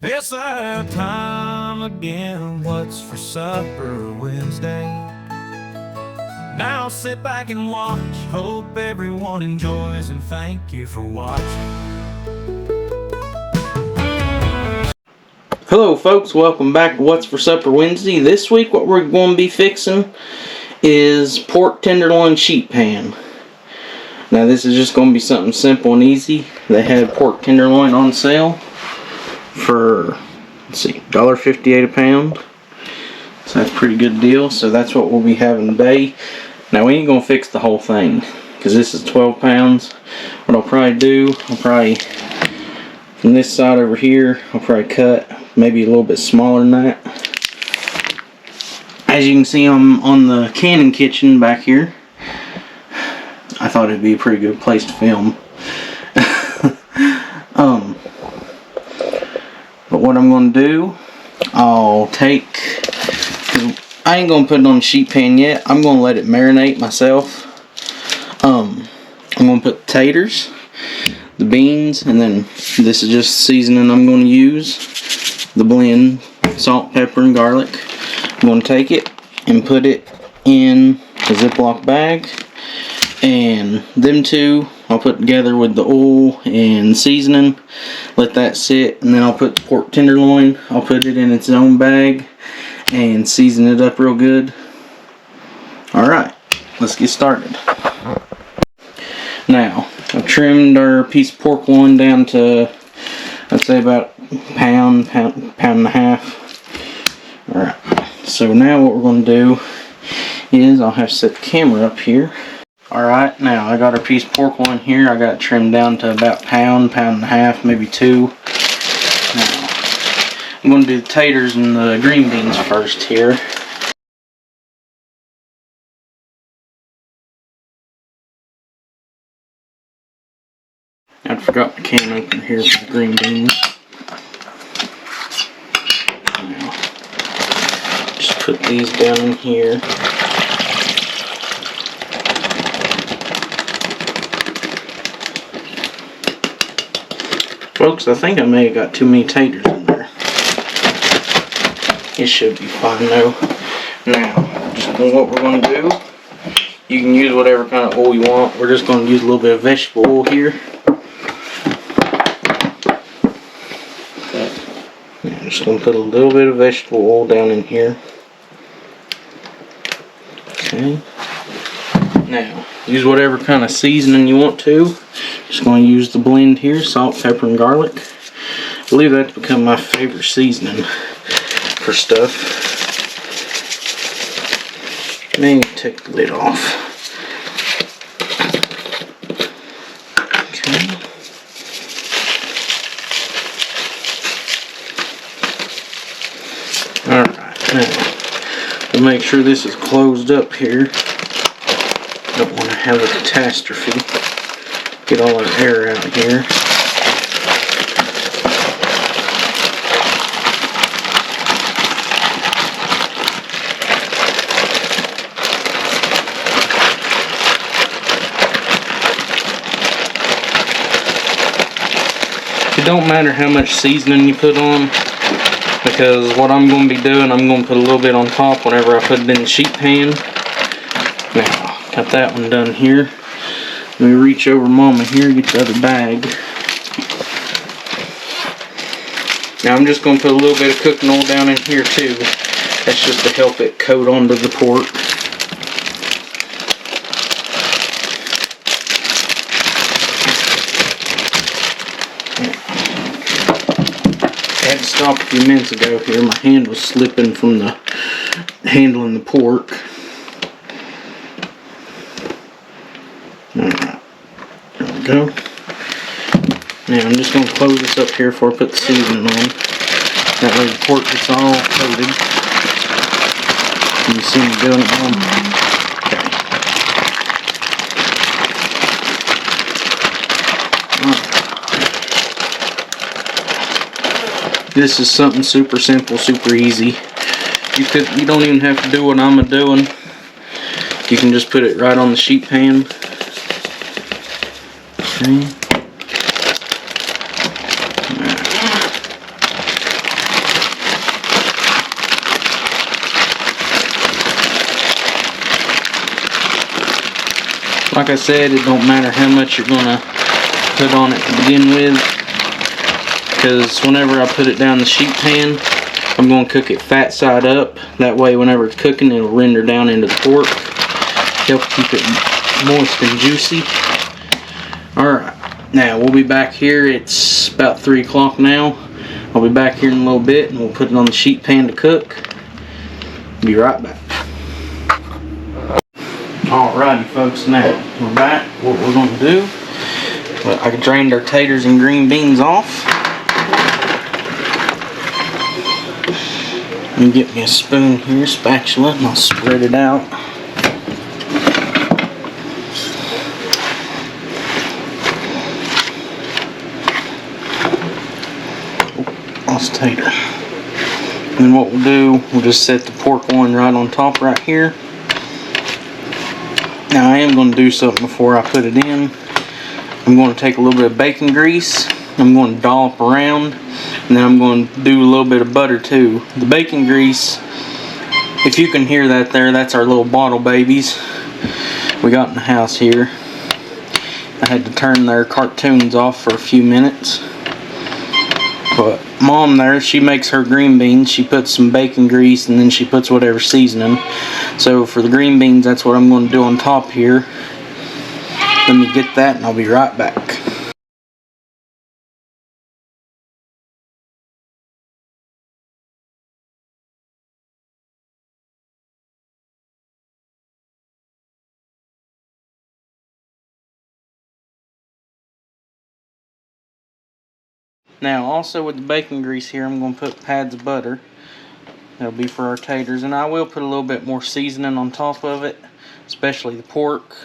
It's that time again. What's for supper Wednesday? Now sit back and watch. Hope everyone enjoys and thank you for watching. Hello folks, welcome back to What's for Supper Wednesday. This week what we're going to be fixing is pork tenderloin sheet pan. Now this is just going to be something simple and easy. They had pork tenderloin on sale for, let's see, $1.58 a pound. So that's a pretty good deal. So that's what we'll be having today. Now we ain't going to fix the whole thing because this is 12 pounds. What I'll probably do, from this side over here, I'll probably cut maybe a little bit smaller than that. As you can see, I'm on the Canon kitchen back here. I thought it'd be a pretty good place to film. But what I'm going to do, I'll take, I ain't going to put it on the sheet pan yet. I'm going to let it marinate myself. I'm going to put the taters, the beans, and then this is just seasoning I'm going to use. The blend, salt, pepper, and garlic. I'm going to take it and put it in a ziplock bag. And them two I'll put together with the oil and seasoning. Let that sit, and then I'll put the pork tenderloin. I'll put it in its own bag and season it up real good. Alright, let's get started. Now, I've trimmed our piece of pork loin down to, I'd say about pound and a half. Alright, so now what we're going to do is I'll have to set the camera up here. Alright, now I got our piece of pork loin here. I got it trimmed down to about pound and a half, maybe two. Now, I'm going to do the taters and the green beans first here. I forgot the can opener here for the green beans. Now, just put these down in here. Folks, I think I may have got too many taters in there. It should be fine though. Now, what we're going to do, you can use whatever kind of oil you want. We're just going to use a little bit of vegetable oil here. I'm just going to put a little bit of vegetable oil down in here. Okay. Now, use whatever kind of seasoning you want to. Just going to use the blend here, salt, pepper, and garlic. I believe that's become my favorite seasoning for stuff. Maybe take the lid off. Okay. Alright, now we'll make sure this is closed up here. Don't want to have a catastrophe. Get all our air out here. It don't matter how much seasoning you put on, because what I'm going to be doing, I'm going to put a little bit on top whenever I put it in the sheet pan. Now, got that one done here. Let me reach over Mama here and get the other bag. Now I'm just going to put a little bit of cooking oil down in here too. That's just to help it coat onto the pork. I had to stop a few minutes ago here. My hand was slipping from the handling the pork. Alright, there we go. Now I'm just going to close this up here before I put the seasoning on. That way the pork gets all coated. You see me doing it on. Okay. This is something super simple, super easy. You don't even have to do what I'm doing. You can just put it right on the sheet pan. Okay. Like I said, it don't matter how much you're gonna put on it to begin with, because whenever I put it down the sheet pan, I'm gonna cook it fat side up. That way whenever it's cooking, it'll render down into the pork, help keep it moist and juicy. Alright, now we'll be back here. It's about 3 o'clock now. I'll be back here in a little bit and we'll put it on the sheet pan to cook. Be right back. Alrighty folks, now we're back. What we're going to do, well, I drained our taters and green beans off. Let me get me a spoon here, spatula, and I'll spread it out. Lost tater. And then what we'll do, we'll just set the pork loin right on top right here. Now I am going to do something before I put it in. I'm going to take a little bit of bacon grease. I'm going to dollop around. And then I'm going to do a little bit of butter too. The bacon grease, if you can hear that there, that's our little bottle babies we got in the house here. I had to turn their cartoons off for a few minutes. But Mom there, she makes her green beans. She puts some bacon grease and then she puts whatever seasoning. So for the green beans, that's what I'm going to do on top here. Let me get that and I'll be right back. Now also with the bacon grease here, I'm going to put pads of butter. That'll be for our taters, and I will put a little bit more seasoning on top of it, especially the pork.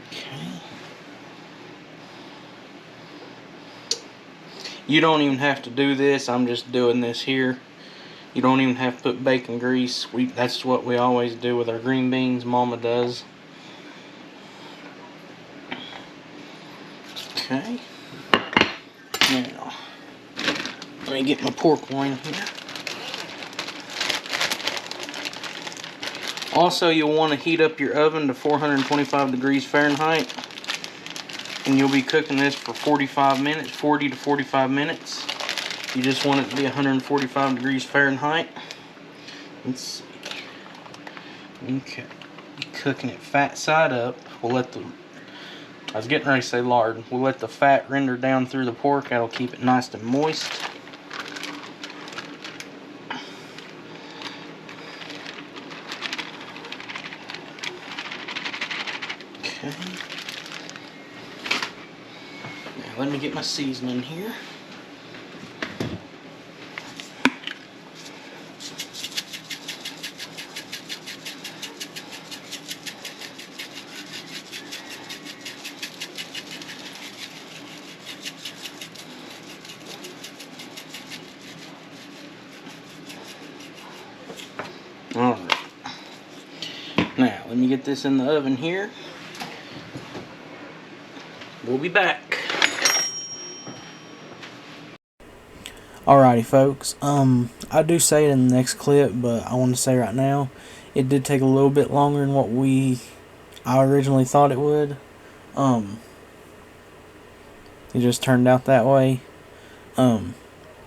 Okay. You don't even have to do this, I'm just doing this here. You don't even have to put bacon grease. That's what we always do with our green beans, Mama does. Okay. Now, let me get my pork loin here. Also, you'll want to heat up your oven to 425 degrees Fahrenheit. And you'll be cooking this for 45 minutes, 40 to 45 minutes. You just want it to be 145 degrees Fahrenheit. Let's see. Okay. Cooking it fat side up. We'll let the, I was getting ready to say lard. We'll let the fat render down through the pork. That'll keep it nice and moist. Okay. Now let me get my seasoning here. Alright. Now, let me get this in the oven here. We'll be back. Alrighty folks, I do say it in the next clip, but I want to say right now, it did take a little bit longer than what I originally thought it would. It just turned out that way.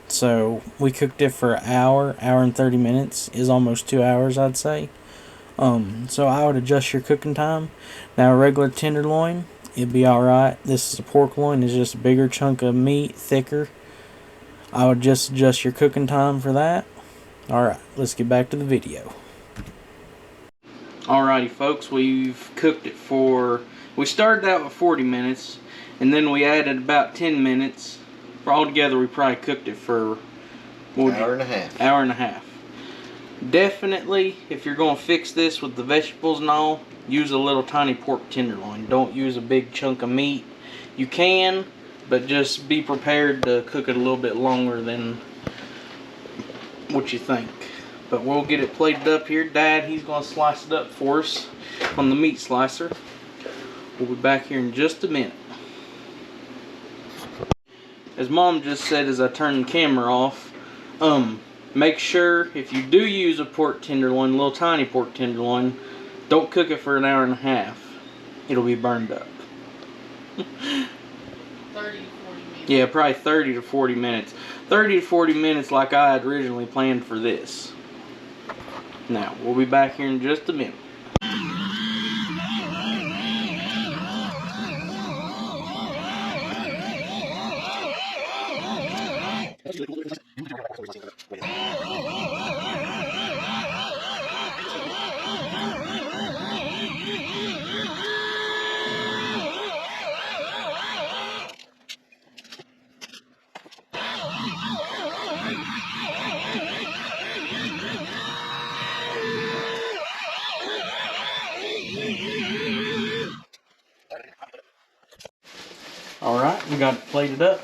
So we cooked it for an hour and 30 minutes, is almost 2 hours I'd say. So I would adjust your cooking time. Now a regular tenderloin, it'd be alright. This is a pork loin, it's just a bigger chunk of meat, thicker. I would just adjust your cooking time for that. Alright, let's get back to the video. Alrighty folks, we've cooked it for, we started out with 40 minutes, and then we added about 10 minutes. For altogether, we probably cooked it for hour and a half. Hour and a half. Definitely, if you're going to fix this with the vegetables and all, use a little tiny pork tenderloin. Don't use a big chunk of meat. You can, but just be prepared to cook it a little bit longer than what you think. But we'll get it plated up here. Dad, he's going to slice it up for us on the meat slicer. We'll be back here in just a minute. As Mom just said as I turned the camera off, make sure if you do use a pork tenderloin, a little tiny pork tenderloin, don't cook it for an hour and a half. it'll be burned up. 30 to 40 minutes. Yeah, probably 30 to 40 minutes. 30 to 40 minutes like I had originally planned for this. Now, we'll be back here in just a minute. Alright, we got it plated up.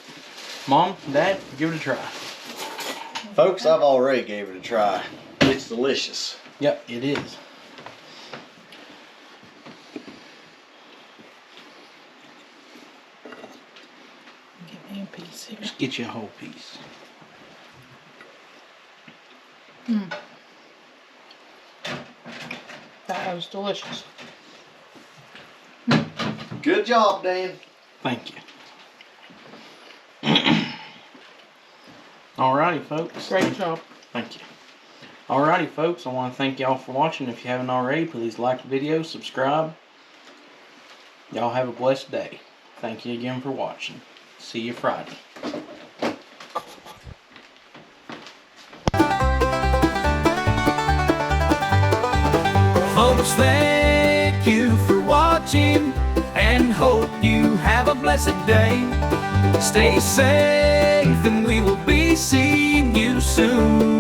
Mom, Dad, give it a try. Folks, I've already gave it a try. It's delicious. Yep, it is. Give me a piece here. Just get you a whole piece. That was delicious. Good job, Dan. Thank you. Alrighty, folks. Great job. Thank you. Alrighty, folks. I want to thank y'all for watching. If you haven't already, please like the video, subscribe. Y'all have a blessed day. Thank you again for watching. See you Friday. Folks, thank you for watching, and hope you have a blessed day. Stay safe, and we will be seeing you soon.